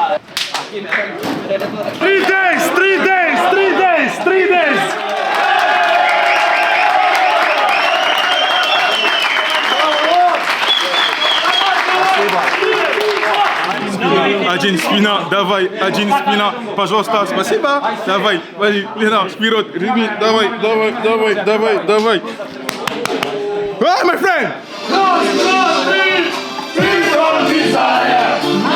3 days, 3 days, 3 days, 3 days. Один спина, давай, один спина, пожалуйста, спасибо, давай, Лена, вперед, Реми, давай, давай, давай, давай, давай. Ah, my friend! Desire.